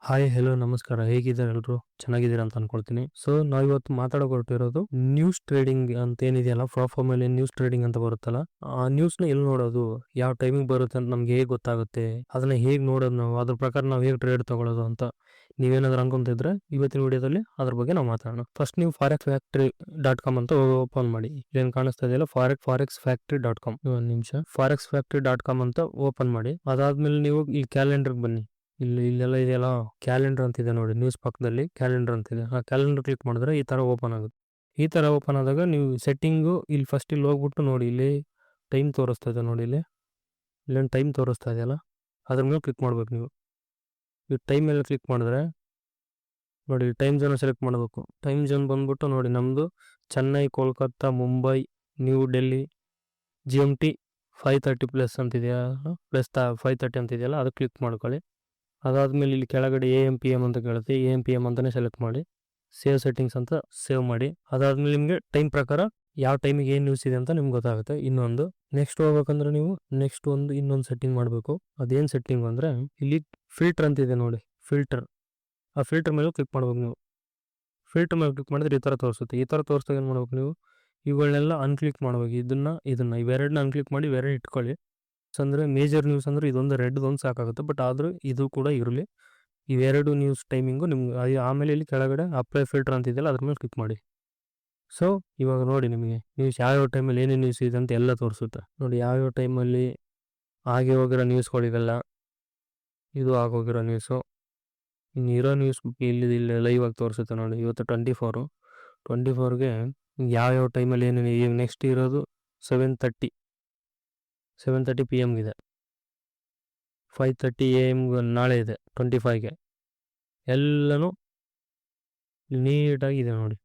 Hi hello ನಮಸ್ಕಾರ, ಹೇಗಿದ್ದಾರೆ ಎಲ್ರು? ಚೆನ್ನಾಗಿದ್ದೀರಾ ಅಂತ ಅನ್ಕೊಳ್ತೀನಿ. ಸೊ ನಾವಿವತ್ತು ಮಾತಾಡೋ ಹೊರಟಿರೋದು ನ್ಯೂಸ್ ಟ್ರೇಡಿಂಗ್ ಅಂತ ಏನಿದೆಯಲ್ಲ, ಪ್ಲಾಟ್ಫಾರ್ಮ್ ಅಲ್ಲಿ ನ್ಯೂಸ್ ಟ್ರೇಡಿಂಗ್ ಅಂತ ಬರುತ್ತಲ್ಲ, ಆ ನ್ಯೂಸ್ ನ ಎಲ್ಲಿ ನೋಡೋದು, ಯಾವ ಟೈಮಿಂಗ್ ಬರುತ್ತೆ ಅಂತ ನಮ್ಗೆ ಹೇಗೆ ಗೊತ್ತಾಗುತ್ತೆ, ಅದನ್ನ ಹೇಗ್ ನೋಡೋದು, ನಾವು ಅದ್ರ ಪ್ರಕಾರ ನಾವು ಹೇಗೆ ಟ್ರೇಡ್ ತಗೊಳ್ಳೋದು ಅಂತ ನೀವೇನಾದ್ರೂ ಅನ್ಕೊಂತಿದ್ರೆ ಇವತ್ತಿನ ವಿಡಿಯೋದಲ್ಲಿ ಅದ್ರ ಬಗ್ಗೆ ನಾವು ಮಾತಾಡೋಣ. ಫಸ್ಟ್ ನೀವು forex-factory.com ಅಂತ ಓಪನ್ ಮಾಡಿ. ಏನ್ ಕಾಣಿಸ್ತಾ ಇದೆಯಲ್ಲ, forex-factory.com. ಒಂದು ನಿಮಿಷ, forex-factory.com ಅಂತ ಓಪನ್ ಮಾಡಿ. ಅದಾದ್ಮೇಲೆ ನೀವು ಈ ಕ್ಯಾಲೆಂಡರ್ ಬನ್ನಿ. ಇಲ್ಲೆಲ್ಲ ಇದೆಯಲ್ಲ, ಕ್ಯಾಲೆಂಡರ್ ಅಂತಿದೆ ನೋಡಿ, ನ್ಯೂಸ್ ಪಕ್ಕದಲ್ಲಿ ಕ್ಯಾಲೆಂಡರ್ ಅಂತಿದೆ. ಆ ಕ್ಯಾಲೆಂಡರ್ ಕ್ಲಿಕ್ ಮಾಡಿದ್ರೆ ಈ ತರ ಓಪನ್ ಆಗುತ್ತೆ. ಈ ತರ ಓಪನ್ ಆದಾಗ ನೀವು ಸೆಟ್ಟಿಂಗು ಇಲ್ಲಿ ಫಸ್ಟ್ ಇಲ್ಲಿ ಹೋಗ್ಬಿಟ್ಟು ನೋಡಿ, ಇಲ್ಲಿ ಟೈಮ್ ತೋರಿಸ್ತಾ ಇದೆ ನೋಡಿ, ಇಲ್ಲೊಂದು ಟೈಮ್ ತೋರಿಸ್ತಾ ಇದೆಯಲ್ಲ, ಅದ್ರ ಮೇಲೆ ಕ್ಲಿಕ್ ಮಾಡ್ಬೇಕು ನೀವು. ಈ ಟೈಮ್ ಮೇಲೆ ಕ್ಲಿಕ್ ಮಾಡಿದ್ರೆ ನೋಡಿ, ಟೈಮ್ ಝೋನ್ ಸೆಲೆಕ್ಟ್ ಮಾಡಬೇಕು. ಟೈಮ್ ಝೋನ್ ಬಂದ್ಬಿಟ್ಟು ನೋಡಿ, ನಮ್ದು ಚೆನ್ನೈ, ಕೋಲ್ಕತ್ತಾ, ಮುಂಬೈ, ನ್ಯೂ ಡೆಲ್ಲಿ, GMT 5:30 ಪ್ಲಸ್ ಅಂತಿದೆಯಾ, ಪ್ಲಸ್ 5:30 ಅಂತಿದೆಯಲ್ಲ, ಅದು ಕ್ಲಿಕ್ ಮಾಡ್ಕೊಳ್ಳಿ. ಅದಾದ್ಮೇಲೆ ಇಲ್ಲಿ ಕೆಳಗಡೆ AM/PM ಅಂತ ಕೇಳುತ್ತೆ, AM/PM ಅಂತಾನೆ ಸೆಲೆಕ್ಟ್ ಮಾಡಿ. ಸೇವ್ ಸೆಟ್ಟಿಂಗ್ಸ್ ಅಂತ ಸೇವ್ ಮಾಡಿ. ಅದಾದ್ಮೇಲೆ ನಿಮಗೆ ಟೈಮ್ ಪ್ರಕಾರ ಯಾವ ಟೈಮಿಗೆ ಏನು ನ್ಯೂಸ್ ಇದೆ ಅಂತ ನಿಮ್ಗೆ ಗೊತ್ತಾಗುತ್ತೆ. ಇನ್ನೊಂದು ನೆಕ್ಸ್ಟ್ ಹೋಗ್ಬೇಕಂದ್ರೆ ನೀವು ನೆಕ್ಸ್ಟ್ ಇನ್ನೊಂದು ಸೆಟ್ಟಿಂಗ್ ಮಾಡಬೇಕು. ಅದೇನು ಸೆಟ್ಟಿಂಗ್ ಅಂದ್ರೆ, ಇಲ್ಲಿ ಫಿಲ್ಟರ್ ಅಂತಿದೆ ನೋಡಿ, ಫಿಲ್ಟರ್. ಆ ಫಿಲ್ಟರ್ ಮೇಲೆ ಕ್ಲಿಕ್ ಮಾಡ್ಬೇಕು ನೀವು. ಫಿಲ್ಟರ್ ಮೇಲೆ ಕ್ಲಿಕ್ ಮಾಡಿದ್ರೆ ಈ ಥರ ತೋರಿಸುತ್ತೆ. ಈ ಥರ ತೋರಿಸಿದಾಗ ಏನು ಮಾಡ್ಬೇಕು ನೀವು, ಇವುಗಳನ್ನೆಲ್ಲ ಅನ್ಕ್ಲಿಕ್ ಮಾಡ್ಬೇಕು. ಇದನ್ನ ಇವೆರಡನ್ನ ಅನ್ಕ್ಲಿಕ್ ಮಾಡಿ ಇವೆರಡು ಇಟ್ಕೊಳ್ಳಿ. ಅಂದ್ರೆ ಮೇಜರ್ ನ್ಯೂಸ್ ಅಂದ್ರೆ ಇದೊಂದು ರೆಡ್ ಒಂದು ಸಾಕಾಗುತ್ತೆ, ಬಟ್ ಆದ್ರೂ ಇದು ಕೂಡ ಇರಲಿ. ಇವೆರಡು ನ್ಯೂಸ್ ಟೈಮಿಂಗು ನಿಮ್ಗೆ ಆಮೇಲೆ ಇಲ್ಲಿ ಕೆಳಗಡೆ ಅಪ್ಲೈ ಫಿಲ್ಟರ್ ಅಂತಿದೆಯಲ್ಲ, ಅದ್ರ ಮೇಲೆ ಕ್ಲಿಕ್ ಮಾಡಿ. ಸೊ ಇವಾಗ ನೋಡಿ, ನಿಮಗೆ ನ್ಯೂಸ್ ಯಾವ್ಯಾವ ಟೈಮಲ್ಲಿ ಏನೇನು ನ್ಯೂಸ್ ಇದೆ ಅಂತ ಎಲ್ಲ ತೋರಿಸುತ್ತೆ ನೋಡಿ. ಯಾವ್ಯಾವ ಟೈಮಲ್ಲಿ ಆಗಿ ಹೋಗಿರೋ ನ್ಯೂಸ್ಗಳಿಗೆಲ್ಲ ಇದು ಆಗೋಗಿರೋ ನ್ಯೂಸು, ಇನ್ನು ಇರೋ ನ್ಯೂಸ್ ಇಲ್ಲಿ ಲೈವ್ ಆಗಿ ತೋರಿಸುತ್ತೆ ನೋಡಿ. ಇವತ್ತು 24ಗೆ ಯಾವ್ಯಾವ ಟೈಮಲ್ಲಿ ಏನೇನು. ಈಗ ನೆಕ್ಸ್ಟ್ ಇರೋದು 7:30 PM ಇದೆ, 5:30 AM ನಾಳೆ ಇದೆ 25ಗೆ. ಎಲ್ಲನೂ ನೀಟಾಗಿದೆ ನೋಡಿ.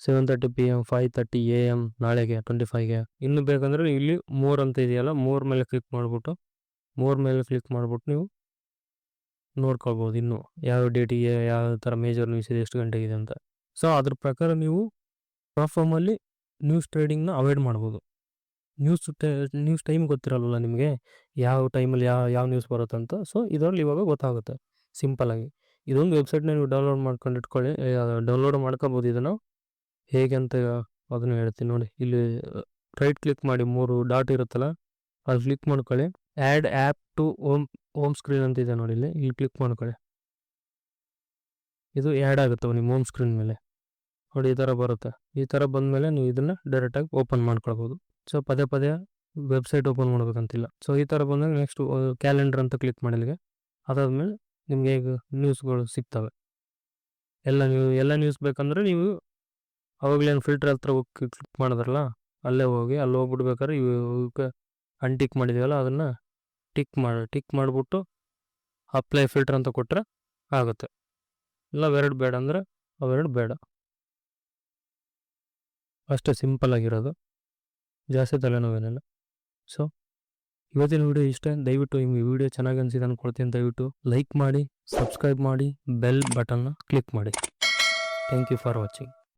7:30 PM, 5:30 AM ನಾಳೆಗೆ 25ಗೆ. ಇನ್ನು ಬೇಕಂದ್ರೆ ಇಲ್ಲಿ ಮೋರ್ ಅಂತ ಇದೆಯಲ್ಲ, ಮೋರ್ ಮೇಲೆ ಕ್ಲಿಕ್ ಮಾಡ್ಬಿಟ್ಟು ನೀವು ನೋಡ್ಕೊಳ್ಬೋದು ಇನ್ನು ಯಾವ ಡೇಟಿಗೆ ಯಾವ ಥರ ಮೇಜರ್ ನ್ಯೂಸ್ ಇದೆ, ಎಷ್ಟು ಗಂಟೆಗಿದೆ ಅಂತ. ಸೊ ಅದ್ರ ಪ್ರಕಾರ ನೀವು ಪ್ಲಾಟ್ಫಾರ್ಮಲ್ಲಿ ನ್ಯೂಸ್ ಟ್ರೇಡಿಂಗ್ನ ಅವಾಯ್ಡ್ ಮಾಡ್ಬೋದು. ನ್ಯೂಸ್ ಟೈಮ್ ಗೊತ್ತಿರಲ್ವಲ್ಲ ನಿಮಗೆ, ಯಾವ ಟೈಮಲ್ಲಿ ಯಾವ ನ್ಯೂಸ್ ಬರುತ್ತಂತ. ಸೊ ಇದರಲ್ಲಿ ಇವಾಗ ಗೊತ್ತಾಗುತ್ತೆ ಸಿಂಪಲ್ಲಾಗಿ. ಇದೊಂದು ವೆಬ್ಸೈಟ್ನ ನೀವು ಡೌನ್ಲೋಡ್ ಮಾಡ್ಕೊಂಡು ಇಟ್ಕೊಳ್ಳಿ, ಡೌನ್ಲೋಡ್ ಮಾಡ್ಕೋಬೋದು. ಇದನ್ನು ಹೇಗೆ ಅಂತ ಅದನ್ನು ಹೇಳ್ತೀನಿ ನೋಡಿ. ಇಲ್ಲಿ ರೈಟ್ ಕ್ಲಿಕ್ ಮಾಡಿ, 3 ಡಾಟ್ ಇರುತ್ತಲ್ಲ, ಅದು ಕ್ಲಿಕ್ ಮಾಡ್ಕೊಳ್ಳಿ. Add app to home screen ಅಂತಿದೆ ನೋಡಿ, ಇಲ್ಲಿ ಕ್ಲಿಕ್ ಮಾಡ್ಕೊಳ್ಳಿ. ಇದು ಆ್ಯಡ್ ಆಗುತ್ತೆ ನಿಮ್ಮ ಹೋಮ್ ಸ್ಕ್ರೀನ್ ಮೇಲೆ ನೋಡಿ. ಈ ಥರ ಬರುತ್ತೆ. ಈ ಥರ ಬಂದಮೇಲೆ ನೀವು ಇದನ್ನು ಡೈರೆಕ್ಟಾಗಿ ಓಪನ್ ಮಾಡ್ಕೊಳ್ಬೋದು. ಸೊ ಪದೇ ವೆಬ್ಸೈಟ್ ಓಪನ್ ಮಾಡ್ಬೇಕಂತಿಲ್ಲ. ಸೊ ಈ ಥರ ಬಂದಾಗ ನೆಕ್ಸ್ಟ್ ಕ್ಯಾಲೆಂಡರ್ ಅಂತ ಕ್ಲಿಕ್ ಮಾಡಿ ಇಲ್ಲಿಗೆ. ಅದಾದ್ಮೇಲೆ ನಿಮ್ಗೆ ಈಗ ನ್ಯೂಸ್ಗಳು ಸಿಗ್ತವೆ. ಎಲ್ಲ ನ್ಯೂಸ್ ಬೇಕಂದ್ರೆ ನೀವು ಅವಾಗಲೇನು ಫಿಲ್ಟರ್ ಹತ್ರ ಹೋಗಿ ಕ್ಲಿಕ್ ಮಾಡಿದ್ರಲ್ಲ, ಅಲ್ಲೇ ಹೋಗಿ ಅಲ್ಲಿ ಹೋಗ್ಬಿಡ್ಬೇಕಾದ್ರೆ ಇವಕ್ಕೆ ಅನ್ಟಿಕ್ ಮಾಡಿದೀವಲ್ಲ, ಅದನ್ನು ಟಿಕ್ ಮಾಡಿಬಿಟ್ಟು ಅಪ್ಲೈ ಫಿಲ್ಟರ್ ಅಂತ ಕೊಟ್ಟರೆ ಆಗುತ್ತೆ. ಇಲ್ಲ ಅವೆರಡು ಬೇಡ ಅಂದರೆ ಅವೆರಡು ಬೇಡ. ಅಷ್ಟೇ ಸಿಂಪಲ್ ಆಗಿರೋದು, ಜಾಸ್ತಿ ತಲೆನೋವೇನಿಲ್ಲ. ಸೊ ಇವತ್ತಿನ ವಿಡಿಯೋ ಇಷ್ಟ. ದಯವಿಟ್ಟು ನಿಮಗೆ ವಿಡಿಯೋ ಚೆನ್ನಾಗಿ ಅನಿಸಿದೆ ಅಂದ್ಕೊಳ್ತೀನಿ. ದಯವಿಟ್ಟು ಲೈಕ್ ಮಾಡಿ, ಸಬ್ಸ್ಕ್ರೈಬ್ ಮಾಡಿ, ಬೆಲ್ ಬಟನ್ನ ಕ್ಲಿಕ್ ಮಾಡಿ. Thank you for watching.